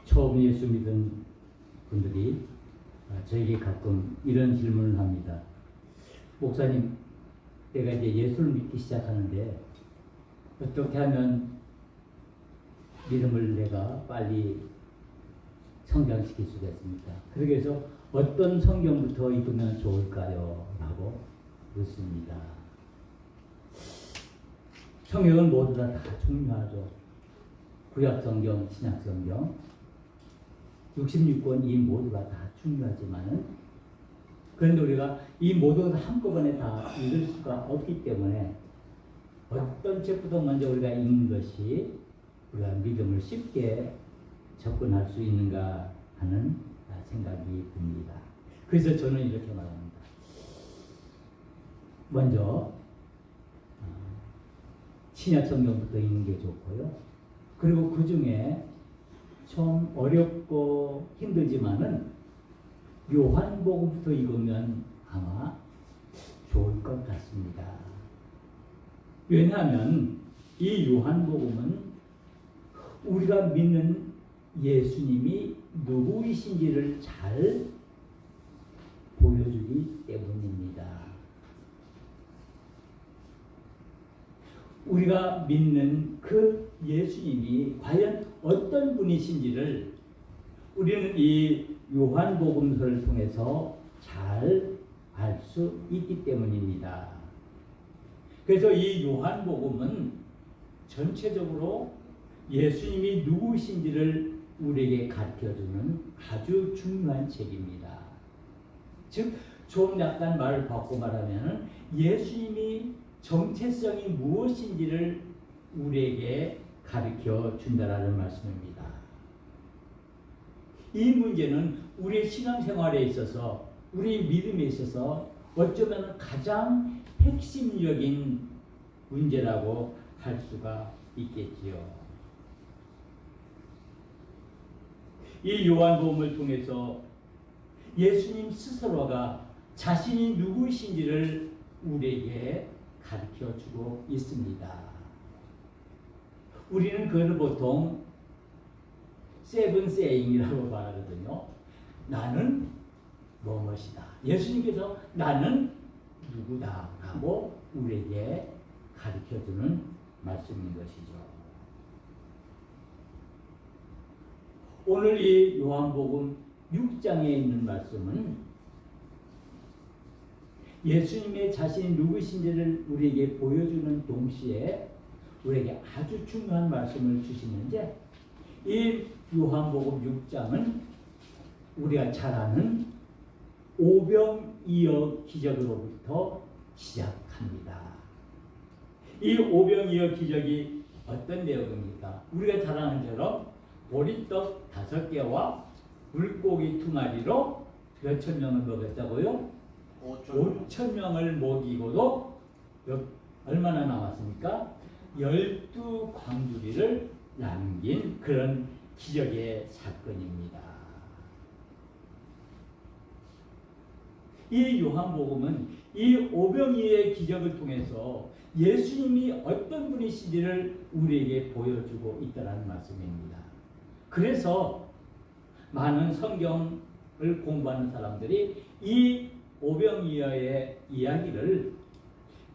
처음 예수 믿은 분들이 저에게 가끔 이런 질문을 합니다. 목사님, 내가 이제 예수를 믿기 시작하는데 어떻게 하면 믿음을 내가 빨리 성장시킬 수가 있습니까? 그러기 위해서 어떤 성경부터 읽으면 좋을까요? 라고 묻습니다. 성경은 모두 다 중요하죠. 구약성경, 신약성경 66권 이 모두가 다 중요하지만은 그런데 우리가 이 모두를 한꺼번에 다 읽을 수가 없기 때문에 어떤 책부터 먼저 우리가 읽는 것이 우리가 믿음을 쉽게 접근할 수 있는가 하는 생각이 듭니다. 그래서 저는 이렇게 말합니다. 먼저 신약성경부터 읽는 게 좋고요. 그리고 그 중에 좀 어렵고 힘들지만은 요한복음부터 읽으면 아마 좋을 것 같습니다. 왜냐하면 이 요한복음은 우리가 믿는 예수님이 누구이신지를 잘 보여주기 때문입니다. 우리가 믿는 그 예수님이 과연 어떤 분이신지를 우리는 이 요한복음서를 통해서 잘 알 수 있기 때문입니다. 그래서 이 요한복음은 전체적으로 예수님이 누구신지를 우리에게 가르쳐주는 아주 중요한 책입니다. 즉, 좀 약간 말을 바꿔 말하면 예수님이 정체성이 무엇인지를 우리에게 가르쳐 준다라는 말씀입니다. 이 문제는 우리의 신앙생활에 있어서 우리 믿음에 있어서 어쩌면 가장 핵심적인 문제라고 할 수가 있겠지요. 이 요한복음을 통해서 예수님 스스로가 자신이 누구이신지를 우리에게 가르쳐주고 있습니다. 우리는 그걸 보통 세븐 세잉이라고 말하거든요. 나는 무엇이다. 예수님께서 나는 누구다 라고 우리에게 가르쳐주는 말씀인 것이죠. 오늘 이 요한복음 6장에 있는 말씀은 예수님의 자신이 누구신지를 우리에게 보여주는 동시에 우리에게 아주 중요한 말씀을 주시는데 이 요한복음 6장은 우리가 잘 아는 오병이어 기적으로부터 시작합니다. 이 오병이어 기적이 어떤 내용입니까? 우리가 잘 아는 처럼 보리떡 5개와 물고기 2마리로 몇천 명을 먹였다고요? 5천 명을 먹이고도 얼마나 남았습니까? 12광주리를 남긴 그런 기적의 사건입니다. 이 요한복음은 이 오병이어의 기적을 통해서 예수님이 어떤 분이신지를 우리에게 보여주고 있다는 말씀입니다. 그래서 많은 성경을 공부하는 사람들이 이 오병이어의 이야기를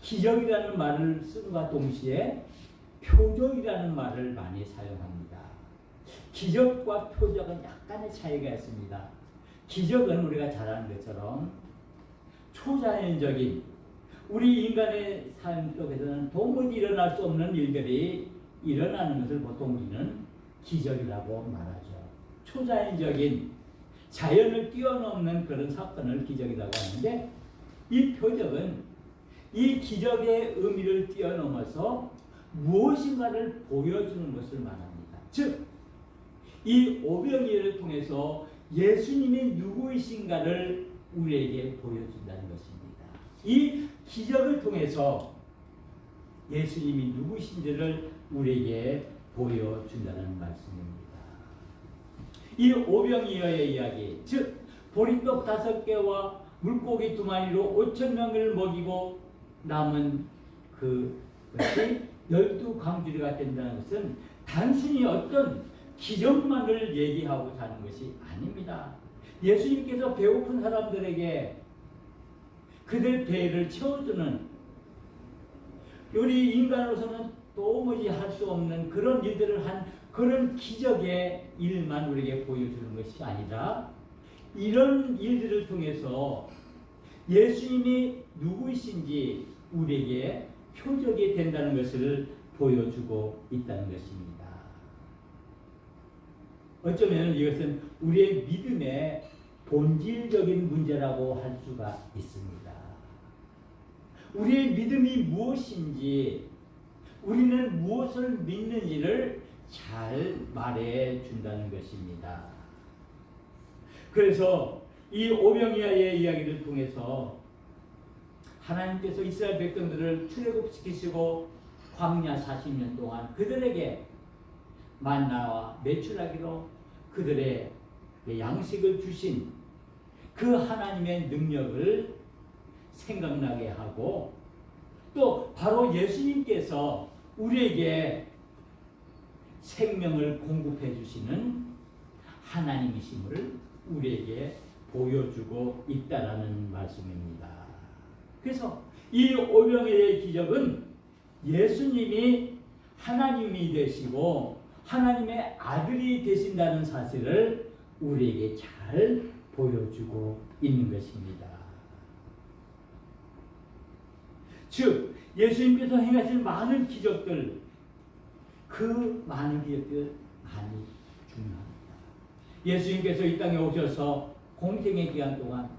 기적이라는 말을 쓴과 동시에 표적이라는 말을 많이 사용합니다. 기적과 표적은 약간의 차이가 있습니다. 기적은 우리가 잘 아는 것처럼 초자연적인 우리 인간의 삶 속에서는 도무지 일어날 수 없는 일들이 일어나는 것을 보통 우리는 기적이라고 말하죠. 초자연적인 자연을 뛰어넘는 그런 사건을 기적이라고 하는데 이 표적은 이 기적의 의미를 뛰어넘어서 무엇인가를 보여주는 것을 말합니다. 즉, 이 오병이어를 통해서 예수님이 누구이신가를 우리에게 보여준다는 것입니다. 이 기적을 통해서 예수님이 누구신지를 우리에게 보여준다는 말씀입니다. 이 오병이어의 이야기, 즉 보리떡 5개와 물고기 2마리로 5천 명을 먹이고 남은 그것이 12광주리가 된다는 것은 단순히 어떤 기적만을 얘기하고 사는 것이 아닙니다. 예수님께서 배고픈 사람들에게 그들 배를 채워주는, 우리 인간으로서는 도무지 할 수 없는 그런 일들을 한 그런 기적의 일만 우리에게 보여주는 것이 아니라, 이런 일들을 통해서 예수님이 누구이신지 우리에게 표적이 된다는 것을 보여주고 있다는 것입니다. 어쩌면 이것은 우리의 믿음의 본질적인 문제라고 할 수가 있습니다. 우리의 믿음이 무엇인지, 우리는 무엇을 믿는지를 잘 말해 준다는 것입니다. 그래서 이 오병이어의 이야기를 통해서 하나님께서 이스라엘 백성들을 출애굽시키시고 광야 40년 동안 그들에게 만나와 메추라기로 그들의 양식을 주신 그 하나님의 능력을 생각나게 하고, 또 바로 예수님께서 우리에게 생명을 공급해 주시는 하나님이심을 우리에게 보여주고 있다라는 말씀입니다. 그래서 이 오병이어의 기적은 예수님이 하나님이 되시고 하나님의 아들이 되신다는 사실을 우리에게 잘 보여주고 있는 것입니다. 즉 예수님께서 행하신 많은 기적들, 그 많은 기적들 많이 중요합니다. 예수님께서 이 땅에 오셔서 공생의 기간 동안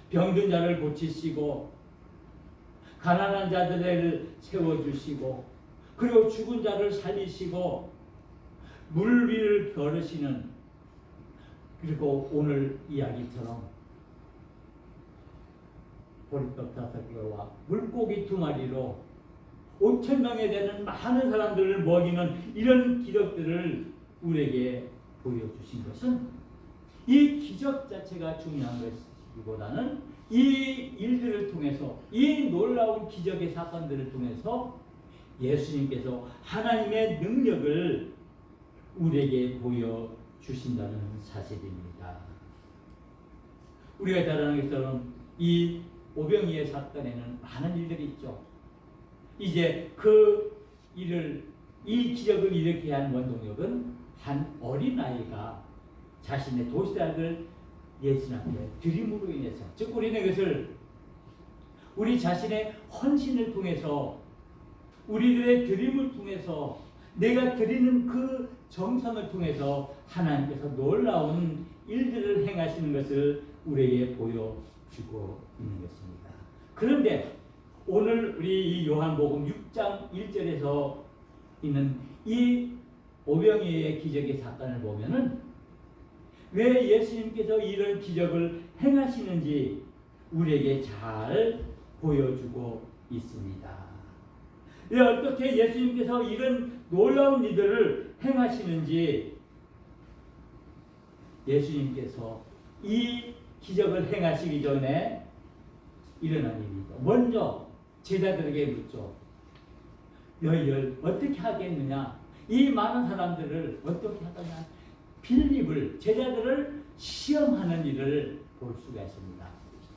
병든 자를 고치시고 가난한 자들을 세워주시고, 그리고 죽은 자를 살리시고 물 위를 걸으시는, 그리고 오늘 이야기처럼 보리떡 5개와 물고기 2마리로 5,000명에 되는 많은 사람들을 먹이는 이런 기적들을 우리에게 보여주신 것은, 이 기적 자체가 중요한 것이기보다는 이 일들을 통해서, 이 놀라운 기적의 사건들을 통해서 예수님께서 하나님의 능력을 우리에게 보여주신다는 사실입니다. 우리가 잘 아는 것처럼 이 오병이어 사건에는 많은 일들이 있죠. 이제 그 일을, 이 기적을 일으키게 한 원동력은 한 어린아이가 자신의 도시락을 예수 앞에 드림으로 인해서, 즉 우리는 그것을 우리 자신의 헌신을 통해서, 우리들의 드림을 통해서, 내가 드리는 그 정성을 통해서 하나님께서 놀라운 일들을 행하시는 것을 우리에게 보여주고 있는 것입니다. 그런데 오늘 우리 이 요한복음 6장 1절에서 있는 이 오병이어의 기적의 사건을 보면은 왜 예수님께서 이런 기적을 행하시는지 우리에게 잘 보여주고 있습니다. 왜 어떻게 예수님께서 이런 놀라운 일들을 행하시는지, 예수님께서 이 기적을 행하시기 전에 일어난 일입니다. 먼저 제자들에게 묻죠. 너희를 어떻게 하겠느냐? 이 많은 사람들을 어떻게 하느냐? 빌립을, 제자들을 시험하는 일을 볼 수가 있습니다.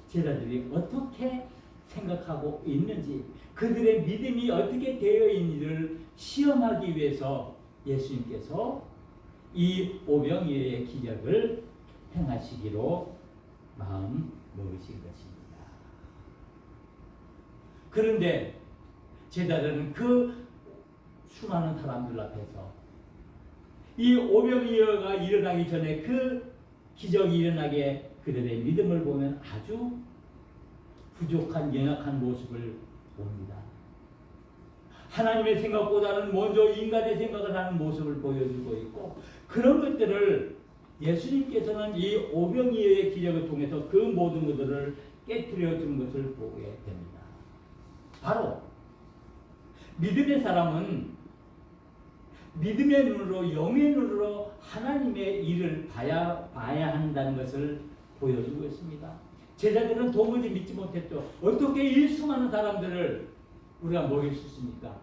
제자들이 어떻게 생각하고 있는지, 그들의 믿음이 어떻게 되어 있는지를 시험하기 위해서 예수님께서 이 오병이어의 기적을 행하시기로 마음 먹으신 것입니다. 그런데 제자들은 그 수많은 사람들 앞에서 이 오병이어가 일어나기 전에, 그 기적이 일어나게 그들의 믿음을 보면 아주 부족한, 연약한 모습을 봅니다. 하나님의 생각보다는 먼저 인간의 생각을 하는 모습을 보여주고 있고, 그런 것들을 예수님께서는 이 오병이어의 기적을 통해서 그 모든 것들을 깨뜨려 준 것을 보게 됩니다. 바로 믿음의 사람은 믿음의 눈으로, 영의 눈으로 하나님의 일을 봐야 한다는 것을 보여주고 있습니다. 제자들은 도무지 믿지 못했죠. 어떻게 이 수많은 사람들을 우리가 먹일 수 있습니까?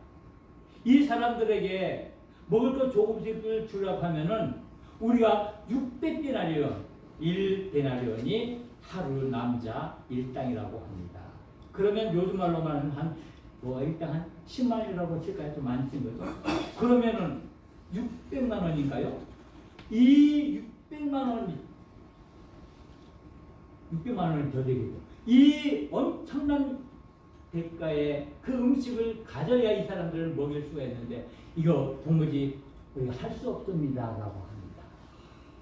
이 사람들에게 먹을 것 조금씩을 주라고 하면은 우리가 600데나리온, 1데나리온이 하루 남자 일당이라고 합니다. 그러면 요즘 말로 말하면 일당 한 10만 원이라고 칠까요? 좀 많이 쓴 거죠. 그러면은 600만 원인가요? 이 600만 원이 더 되겠죠. 이 엄청난 대가의 그 음식을 가져야 이 사람들을 먹일 수가 있는데 이거 도무지 우리가 할 수 없습니다라고 합니다.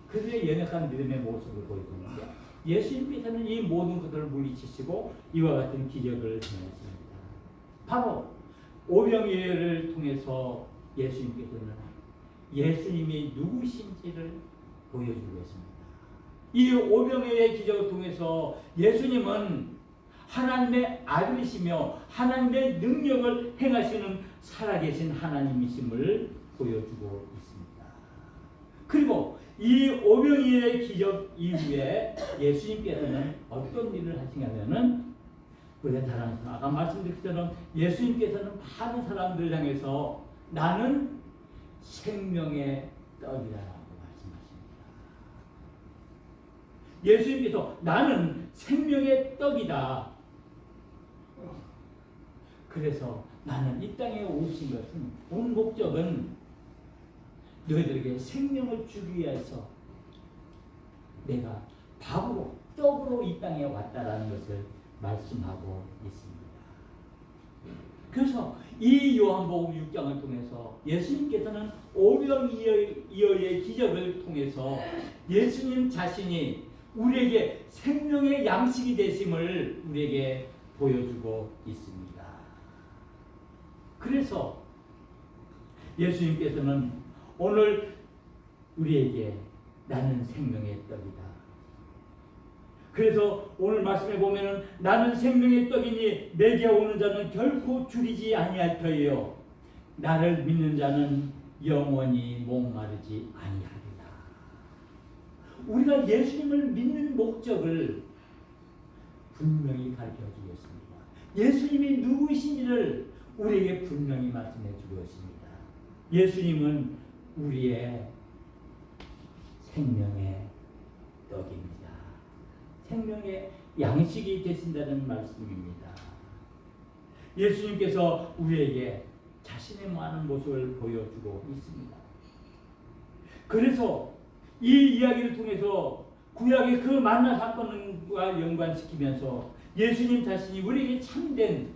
그들의 연약한 믿음의 모습을 보여주는데 예수님께서는 이 모든 것들을 물리치시고 이와 같은 기적을 행하십니다. 바로 오병이어를 통해서 예수님께서는 예수님이 누구신지를 보여주고 계십니다. 이 오병이어의 기적을 통해서 예수님은 하나님의 아들이시며 하나님의 능력을 행하시는 살아계신 하나님이심을 보여주고 있습니다. 그리고 이 오병이어의 기적 이후에 예수님께서는 어떤 일을 하시냐면은 우리가 잘 아는 아까 말씀드린 것처럼 예수님께서는 많은 사람들 향해서 나는 생명의 떡이라고 말씀하십니다. 예수님께서 나는 생명의 떡이다. 그래서 나는 이 땅에 오신 것은 온 목적은 너희들에게 생명을 주기 위해서 내가 밥으로 떡으로 이 땅에 왔다라는 것을 말씀하고 있습니다. 그래서 이 요한복음 6장을 통해서 예수님께서는 오병이어의 기적을 통해서 예수님 자신이 우리에게 생명의 양식이 되심을 우리에게 보여주고 있습니다. 그래서 예수님께서는 오늘 우리에게 나는 생명의 떡이다. 그래서 오늘 말씀에 보면은 나는 생명의 떡이니 내게 오는 자는 결코 줄이지 아니할 터이요 나를 믿는 자는 영원히 목마르지 아니하리라. 우리가 예수님을 믿는 목적을 분명히 가르쳐 주겠습니다. 예수님이 누구이신지를 우리에게 분명히 말씀해 주고 있습니다. 예수님은 우리의 생명의 떡입니다. 생명의 양식이 되신다는 말씀입니다. 예수님께서 우리에게 자신의 많은 모습을 보여주고 있습니다. 그래서 이 이야기를 통해서 구약의 그 만나 사건과 연관시키면서 예수님 자신이 우리에게 참된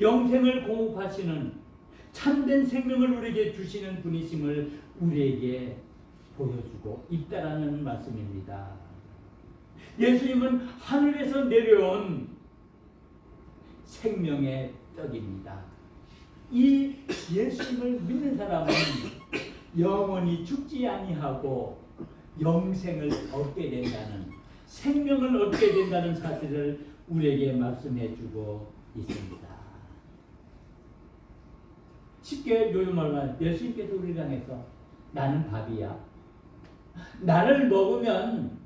영생을 공급하시는 참된 생명을 우리에게 주시는 분이심을 우리에게 보여주고 있다라는 말씀입니다. 예수님은 하늘에서 내려온 생명의 떡입니다. 이 예수님을 믿는 사람은 영원히 죽지 아니하고 영생을 얻게 된다는 생명을 얻게 된다는 사실을 우리에게 말씀해 주고 있습니다. 쉽게 요즘말로 예수님께서 우리를 향해서 나는 밥이야. 나를 먹으면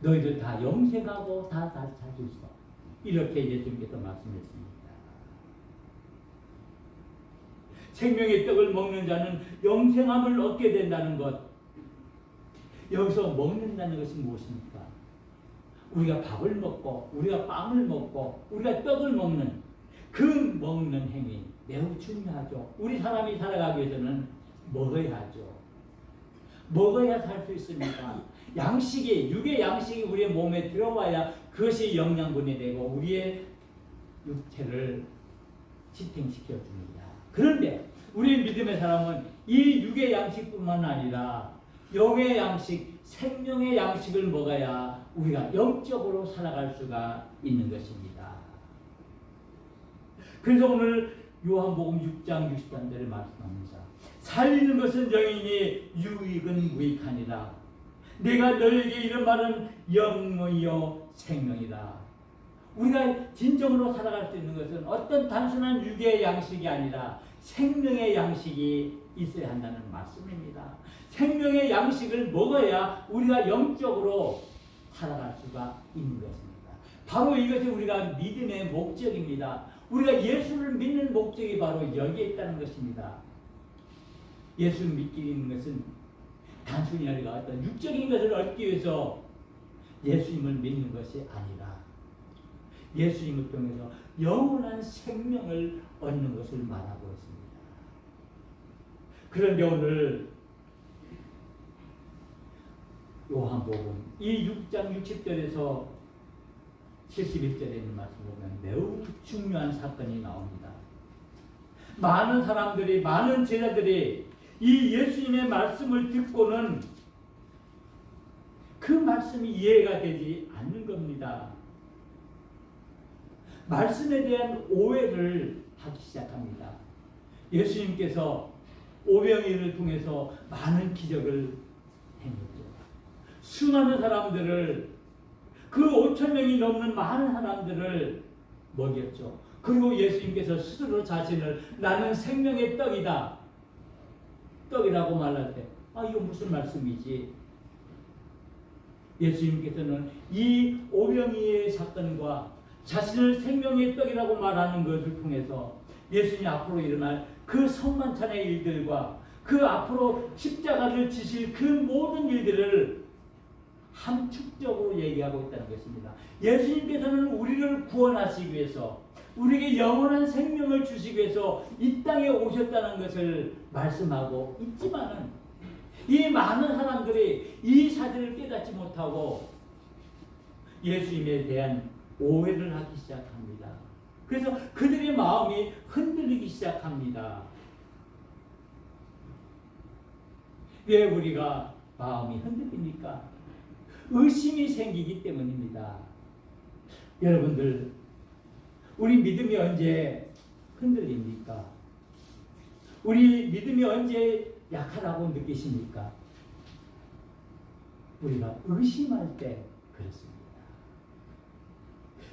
너희들 다 영생하고 다 살 수 있어. 이렇게 예수님께서 말씀했습니다. 생명의 떡을 먹는 자는 영생함을 얻게 된다는 것. 여기서 먹는다는 것이 무엇입니까? 우리가 밥을 먹고 우리가 빵을 먹고 우리가 떡을 먹는 그 먹는 행위 매우 중요하죠. 우리 사람이 살아가기 위해서는 먹어야 하죠. 먹어야 살 수 있습니다. 양식이 육의 양식이 우리의 몸에 들어와야 그것이 영양분이 되고 우리의 육체를 지탱시켜 줍니다. 그런데 우리 믿음의 사람은 이 육의 양식뿐만 아니라 영의 양식, 생명의 양식을 먹어야 우리가 영적으로 살아갈 수가 있는 것입니다. 그래서 오늘 요한복음 6장 63절에 말씀합니다. 살리는 것은 영이니 유익은 무익하니라. 내가 너에게 이런 말은 영이요 생명이다. 우리가 진정으로 살아갈 수 있는 것은 어떤 단순한 육의 양식이 아니라 생명의 양식이 있어야 한다는 말씀입니다. 생명의 양식을 먹어야 우리가 영적으로 살아갈 수가 있는 것입니다. 바로 이것이 우리가 믿음의 목적입니다. 우리가 예수를 믿는 목적이 바로 여기에 있다는 것입니다. 예수 믿기 있는 것은 단순히 우리가 어떤 육적인 것을 얻기 위해서 예수님을 믿는 것이 아니라 예수님을 통해서 영원한 생명을 얻는 것을 말하고 있습니다. 그런데 오늘 요한복음 이 6장 60절에서 71절에 있는 말씀 보면 매우 중요한 사건이 나옵니다. 많은 사람들이, 많은 제자들이 이 예수님의 말씀을 듣고는 그 말씀이 이해가 되지 않는 겁니다. 말씀에 대한 오해를 하기 시작합니다. 예수님께서 오병이를 통해서 많은 기적을 행했죠. 수많은 사람들을, 그 5천 명이 넘는 많은 사람들을 먹였죠. 그리고 예수님께서 스스로 자신을 나는 생명의 떡이다, 떡이라고 말할 때 이거 무슨 말씀이지? 예수님께서는 이 오병이의 사건과 자신을 생명의 떡이라고 말하는 것을 통해서 예수님 앞으로 일어날 그 성만찬의 일들과 그 앞으로 십자가를 지실 그 모든 일들을 함축적으로 얘기하고 있다는 것입니다. 예수님께서는 우리를 구원하시기 위해서, 우리에게 영원한 생명을 주시기 위해서 이 땅에 오셨다는 것을 말씀하고 있지만은 이 많은 사람들이 이 사실을 깨닫지 못하고 예수님에 대한 오해를 하기 시작합니다. 그래서 그들의 마음이 흔들리기 시작합니다. 왜 우리가 마음이 흔들립니까? 의심이 생기기 때문입니다. 여러분들, 우리 믿음이 언제 흔들립니까? 우리 믿음이 언제 약하다고 느끼십니까? 우리가 의심할 때 그렇습니다.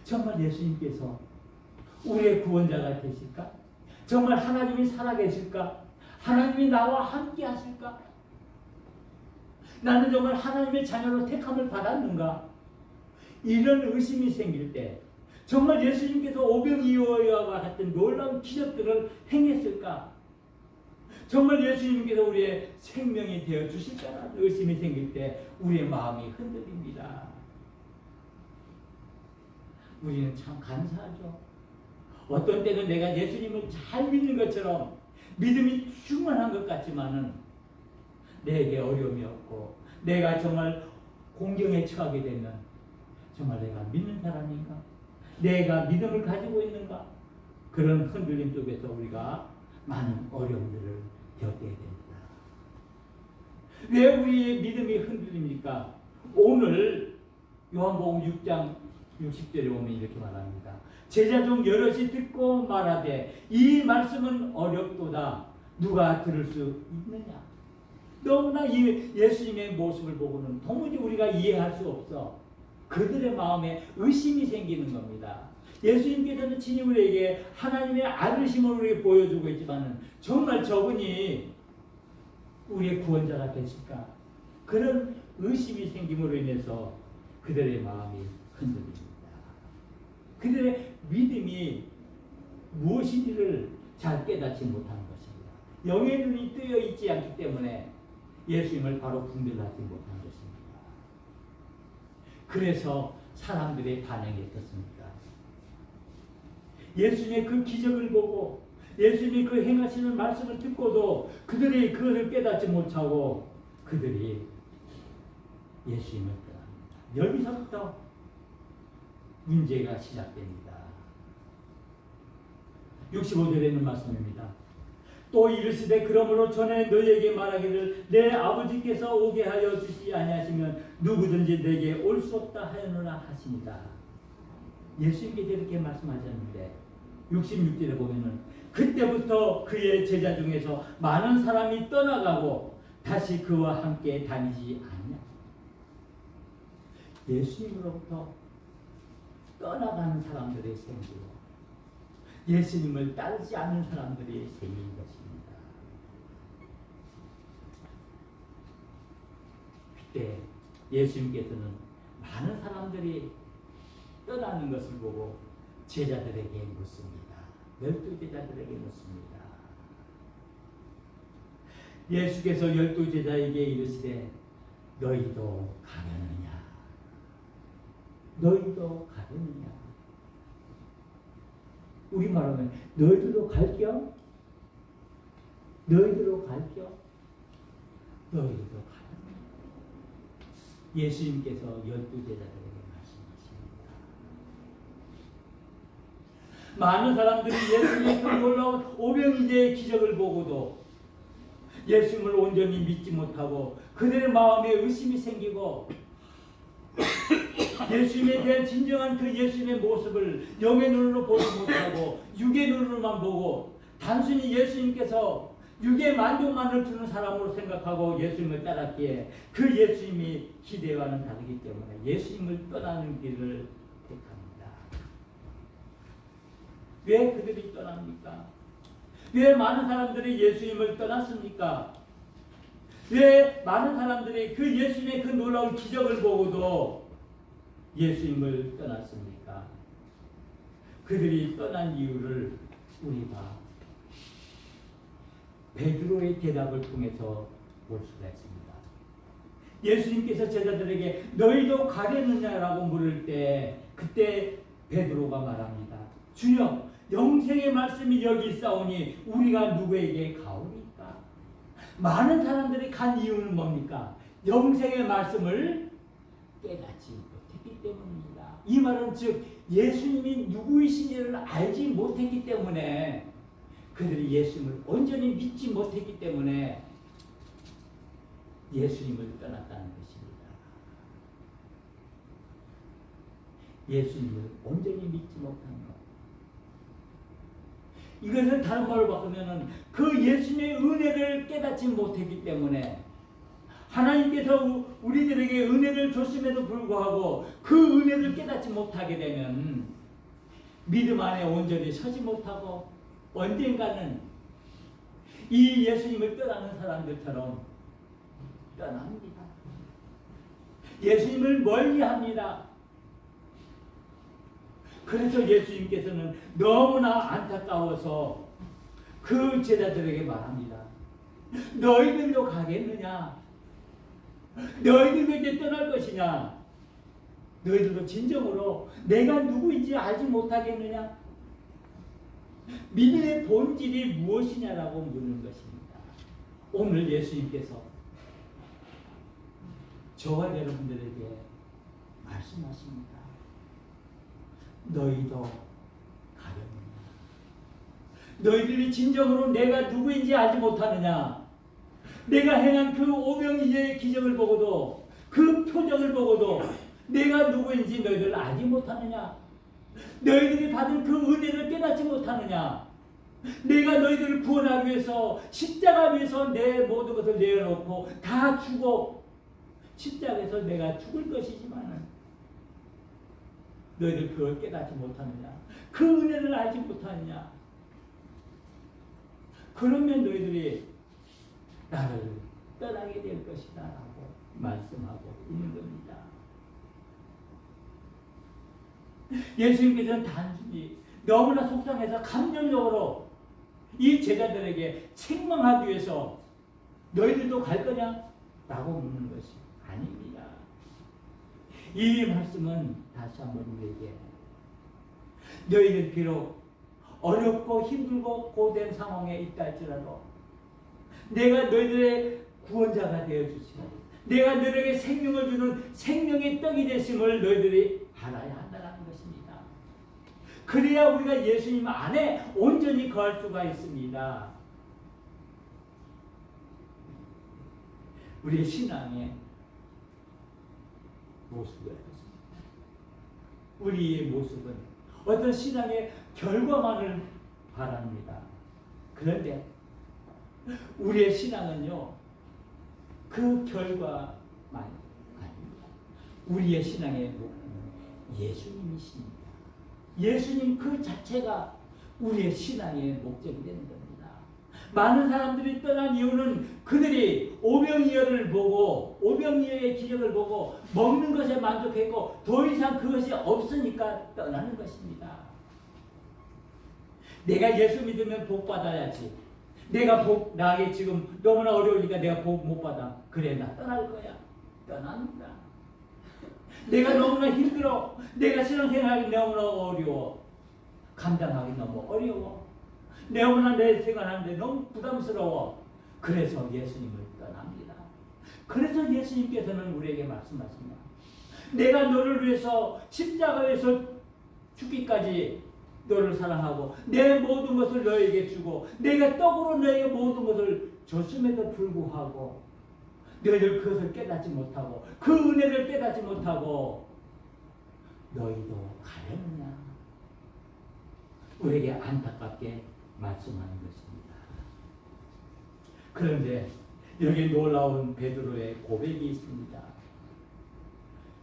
정말 예수님께서 우리의 구원자가 되실까? 정말 하나님이 살아계실까? 하나님이 나와 함께 하실까? 나는 정말 하나님의 자녀로 택함을 받았는가? 이런 의심이 생길 때 정말 예수님께서 오병이어와 같은 놀라운 기적들을 행했을까? 정말 예수님께서 우리의 생명이 되어 주실까라는 의심이 생길 때 우리의 마음이 흔들립니다. 우리는 참 감사하죠. 어떤 때는 내가 예수님을 잘 믿는 것처럼 믿음이 충만한 것 같지만은 내게 어려움이 없고 내가 정말 공경에 처하게 되면 정말 내가 믿는 사람인가? 내가 믿음을 가지고 있는가? 그런 흔들림 속에서 우리가 많은 어려움들을 겪게 됩니다. 왜 우리의 믿음이 흔들립니까? 오늘 요한복음 6장 60절에 보면 이렇게 말합니다. 제자 중 여럿이 듣고 말하되 이 말씀은 어렵도다. 누가 들을 수 있느냐? 너무나 이 예수님의 모습을 보고는 도무지 우리가 이해할 수 없어. 그들의 마음에 의심이 생기는 겁니다. 예수님께서는 친히 우리에게 하나님의 아들심을 우리에게 보여주고 있지만 정말 저분이 우리의 구원자가 되실까? 그런 의심이 생김으로 인해서 그들의 마음이 흔들립니다. 그들의 믿음이 무엇인지를 잘 깨닫지 못하는 것입니다. 영의 눈이 뜨여 있지 않기 때문에 예수님을 바로 분별하지 못한 것입니다. 그래서 사람들의 반응이 어떻습니까? 예수님의 그 기적을 보고 예수님이 그 행하시는 말씀을 듣고도 그들이 그것을 깨닫지 못하고 그들이 예수님을 떠납니다. 여기서부터 문제가 시작됩니다. 65절에 있는 말씀입니다. 또 이르시되 그러므로 전에 너희에게 말하기를 내 아버지께서 오게 하여 주시지 아니하시면 누구든지 내게 올 수 없다 하였노라 하십니다. 예수님께서 이렇게 말씀하셨는데 66절에 보면은 그때부터 그의 제자 중에서 많은 사람이 떠나가고 다시 그와 함께 다니지 않냐. 예수님으로부터 떠나가는 사람들의 생기로 예수님을 따르지 않는 사람들이 생긴 것입니다. 그때 예수님께서는 많은 사람들이 떠나는 것을 보고 제자들에게 묻습니다. 12 제자들에게 묻습니다. 예수께서 12제자에게 이르시되 너희도 가려느냐? 너희도 가려느냐? 우리말하면 너희들도 갈겨? 너희들도 갈겨? 너희도 가려느냐? 예수님께서 12제자들에게 말씀하십니다. 많은 사람들이 예수님의 그 놀라운 오병이제의 기적을 보고도 예수님을 온전히 믿지 못하고 그들의 마음에 의심이 생기고 예수님에 대한 진정한 그 예수님의 모습을 영의 눈으로 보지 못하고 육의 눈으로만 보고 단순히 예수님께서 육의 만족만을 주는 사람으로 생각하고 예수님을 따랐기에 그 예수님이 기대와는 다르기 때문에 예수님을 떠나는 길을 택합니다. 왜 그들이 떠납니까? 왜 많은 사람들이 예수님을 떠났습니까? 왜 많은 사람들이 그 예수님의 그 놀라운 기적을 보고도 예수님을 떠났습니까? 그들이 떠난 이유를 우리가 베드로의 대답을 통해서 볼 수가 있습니다. 예수님께서 제자들에게 너희도 가려느냐라고 물을 때 그때 베드로가 말합니다. 주여, 영생의 말씀이 여기 있사오니 우리가 누구에게 가오리까? 많은 사람들이 간 이유는 뭡니까? 영생의 말씀을 깨닫지 못했기 때문입니다. 이 말은 즉 예수님이 누구이신지를 알지 못했기 때문에 그들이 예수님을 온전히 믿지 못했기 때문에 예수님을 떠났다는 것입니다. 예수님을 온전히 믿지 못한 것. 이것을 다른 말로 바꾸면은 그 예수님의 은혜를 깨닫지 못했기 때문에 하나님께서 우리들에게 은혜를 줬음에도 불구하고 그 은혜를 깨닫지 못하게 되면 믿음 안에 온전히 서지 못하고 언젠가는 이 예수님을 떠나는 사람들처럼 떠납니다. 예수님을 멀리합니다. 그래서 예수님께서는 너무나 안타까워서 그 제자들에게 말합니다. 너희들도 가겠느냐? 너희들도 이제 떠날 것이냐? 너희들도 진정으로 내가 누구인지 알지 못하겠느냐? 믿음의 본질이 무엇이냐라고 묻는 것입니다. 오늘 예수님께서 저와 여러분들에게 말씀하십니다. 너희도 가려느냐? 너희들이 진정으로 내가 누구인지 알지 못하느냐? 내가 행한 그 오병이제의 기적을 보고도 그 표적을 보고도 내가 누구인지 너희들 알지 못하느냐? 너희들이 받은 그 은혜를 깨닫지 못하느냐? 내가 너희들을 구원하기 위해서 십자가 위에서 내 모든 것을 내어놓고 다 주고 십자가에서 내가 죽을 것이지만 너희들 그걸 깨닫지 못하느냐? 그 은혜를 알지 못하느냐? 그러면 너희들이 나를 떠나게 될 것이다 라고 말씀하고 있는 겁니다. 예수님께서는 단순히 너무나 속상해서 감정적으로 이 제자들에게 책망하기 위해서 너희들도 갈 거냐? 라고 묻는 것이 아닙니다. 이 말씀은 다시 한번 우리에게 너희들 비록 어렵고 힘들고 고된 상황에 있다 할지라도 내가 너희들의 구원자가 되어주시고 내가 너희에게 생명을 주는 생명의 떡이 되심을 너희들이 알아야 한다는 것입니다. 그래야 우리가 예수님 안에 온전히 거할 수가 있습니다. 우리의 신앙의 모습을 우리의 모습은 어떤 신앙의 결과만을 바랍니다. 그런데 우리의 신앙은요 그 결과만 아닙니다. 우리의 신앙의 목표는 예수님이십니다. 예수님 그 자체가 우리의 신앙의 목적이 되는 겁니다. 많은 사람들이 떠난 이유는 그들이 오병이어를 보고 오병이어의 기적을 보고 먹는 것에 만족했고 더 이상 그것이 없으니까 떠나는 것입니다. 내가 예수 믿으면 복 받아야지. 내가 복 나에게 지금 너무나 어려우니까 내가 복 못 받아. 그래, 나 떠날 거야. 떠납니다. 내가 너무나 힘들어. 내가 신앙생활하기 너무나 어려워. 감당하기 너무 어려워. 너무나 내 생활하는데 너무 부담스러워. 그래서 예수님을 떠납니다. 그래서 예수님께서는 우리에게 말씀하십니다. 내가 너를 위해서 십자가에서 죽기까지 너를 사랑하고 내 모든 것을 너에게 주고 내가 떡으로 너에게 모든 것을 줬음에도 불구하고 너희들 그것을 깨닫지 못하고 그 은혜를 깨닫지 못하고 너희도 가려느냐. 우리에게 안타깝게 말씀하는 것입니다. 그런데 여기 놀라운 베드로의 고백이 있습니다.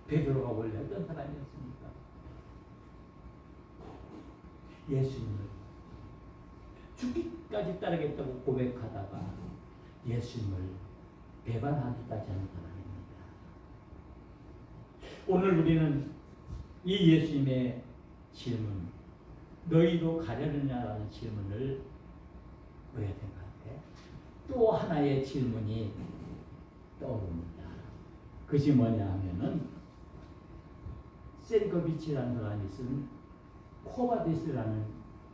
베드로가 원래 어떤 사람이었습니까? 예수님을 죽기까지 따르겠다고 고백하다가 예수님을 배반하기까지 하는 사람입니다. 오늘 우리는 이 예수님의 질문, 너희도 가려느냐라는 질문을 왜 생각해? 또 하나의 질문이 떠오릅니다. 그것이 뭐냐 하면은 센거비치라는 사람이 쓴 코바디스라는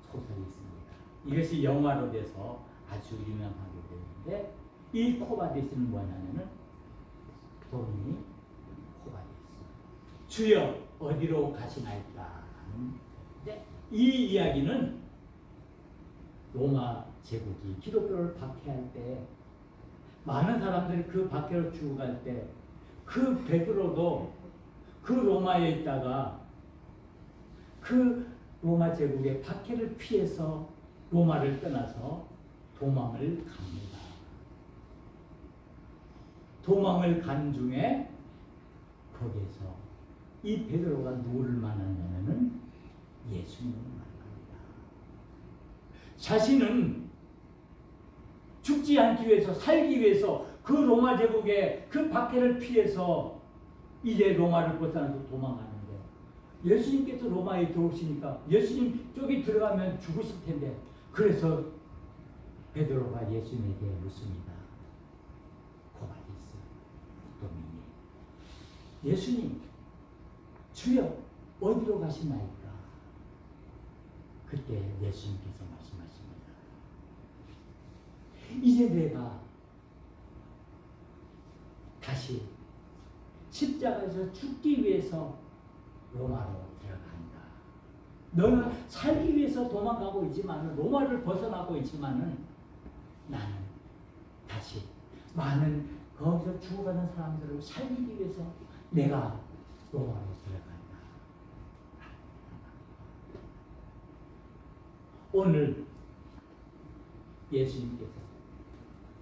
소설이 있습니다. 이것이 영화로 돼서 아주 유명하게 되는데 이 코바디스는 뭐냐면은 도민이 코바디스. 주여 어디로 가시나이까 하는 이 이야기는 로마 제국이 기독교를 박해할 때 많은 사람들이 그 박해로 죽어갈 때 그 베드로도 그 로마에 있다가 그 로마 제국의 박해를 피해서 로마를 떠나서 도망을 갑니다. 도망을 간 중에 거기에서 이 베드로가 누구를 만났냐면은 예수님을 만납니다. 자신은 죽지 않기 위해서 살기 위해서 그 로마 제국의 그 박해를 피해서 이제 로마를 벗어나서 도망가는데 예수님께서 로마에 들어오시니까 예수님 쪽에 들어가면 죽으실 텐데 그래서 베드로가 예수님에게 묻습니다. 고바디스 도미니 예수님 주여 어디로 가시나이까? 그때 예수님께서 말씀하십니다. 이제 내가 다시 십자가에서 죽기 위해서 로마로 들어간다. 너는 살기 위해서 도망가고 있지만 로마를 벗어나고 있지만은 나는 다시 많은 거기서 죽어가는 사람들을 살리기 위해서 내가 로마로 들어간다. 오늘 예수님께서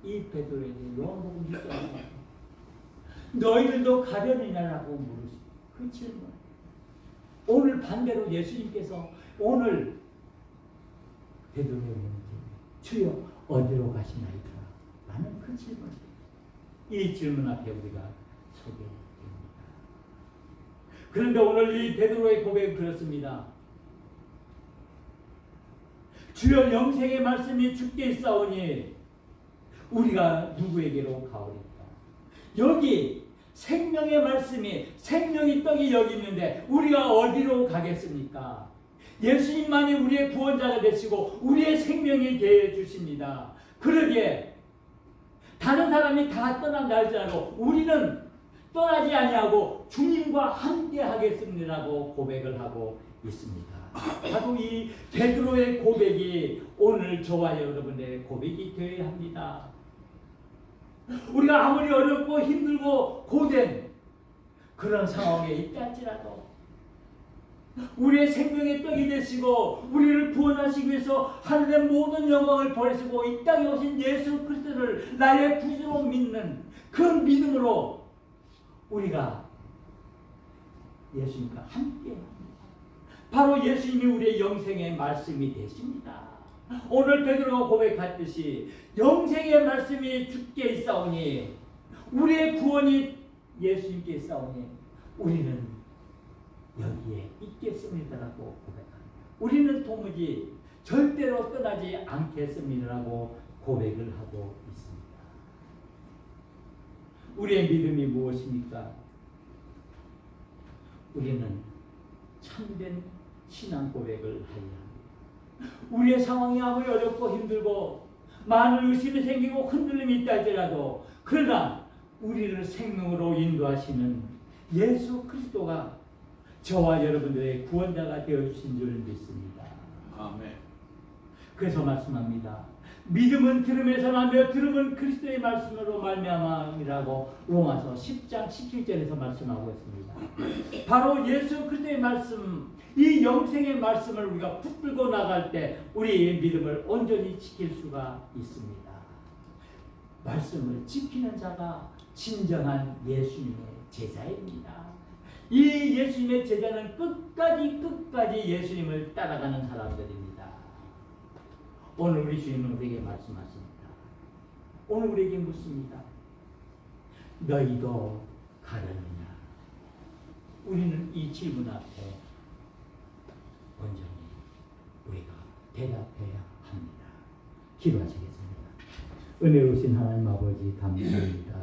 이 베드로에게 요한복음 6장에 너희들도 가려느냐라고 물으시고 그 질문. 오늘 반대로 예수님께서 오늘 베드로에게 묻는 주여 어디로 가시나이까? 라는 그 질문. 이 질문 앞에 우리가 서게 됩니다. 그런데 오늘 이 베드로의 고백은 그렇습니다. 주여 영생의 말씀이 주께 있사오니 우리가 누구에게로 가오리까? 여기 생명의 말씀이 생명의 떡이 여기 있는데 우리가 어디로 가겠습니까? 예수님만이 우리의 구원자가 되시고 우리의 생명이 되어 주십니다. 그러기에 다른 사람이 다 떠난다 할지라도 우리는 떠나지 아니하고 주님과 함께 하겠습니다라고 고백을 하고 있습니다. 바로 이 베드로의 고백이 오늘 저와 여러분의 고백이 되어야 합니다. 우리가 아무리 어렵고 힘들고 고된 그런 상황에 있다 할지라도 우리의 생명의 떡이 되시고 우리를 구원하시기 위해서 하늘의 모든 영광을 버리시고 이 땅에 오신 예수 그리스도를 나의 구주로 믿는 그 믿음으로 우리가 예수님과 함께 합니다. 바로 예수님이 우리의 영생의 말씀이 되십니다. 오늘 베드로가 고백했듯이 영생의 말씀이 주께 있사오니 우리의 구원이 예수님께 있사오니 우리는 여기에 있겠습니다라고 고백합니다. 우리는 도무지 절대로 떠나지 않겠습니다라고 고백을 하고 있습니다. 우리의 믿음이 무엇입니까? 우리는 참된 신앙 고백을 하여야 합니다. 우리의 상황이 아무리 어렵고 힘들고 많은 의심이 생기고 흔들림이 있다 할지라도, 그러나 우리를 생명으로 인도하시는 예수 그리스도가 저와 여러분들의 구원자가 되어주신 줄 믿습니다. 아멘. 그래서 말씀합니다. 믿음은 들음에서 나며 들음은 그리스도의 말씀으로 말미암음이라고 로마서 10장 17절에서 말씀하고 있습니다. 바로 예수 그리스도의 말씀, 이 영생의 말씀을 우리가 붙들고 나갈 때 우리의 믿음을 온전히 지킬 수가 있습니다. 말씀을 지키는 자가 진정한 예수님의 제자입니다. 이 예수님의 제자는 끝까지 예수님을 따라가는 사람들입니다. 오늘 우리 주님은 우리에게 말씀하십니다. 오늘 우리에게 묻습니다. 너희도 가려느냐? 우리는 이 질문 앞에 온전히 우리가 대답해야 합니다. 기도하시겠습니다. 은혜로우신 하나님 아버지 감사합니다.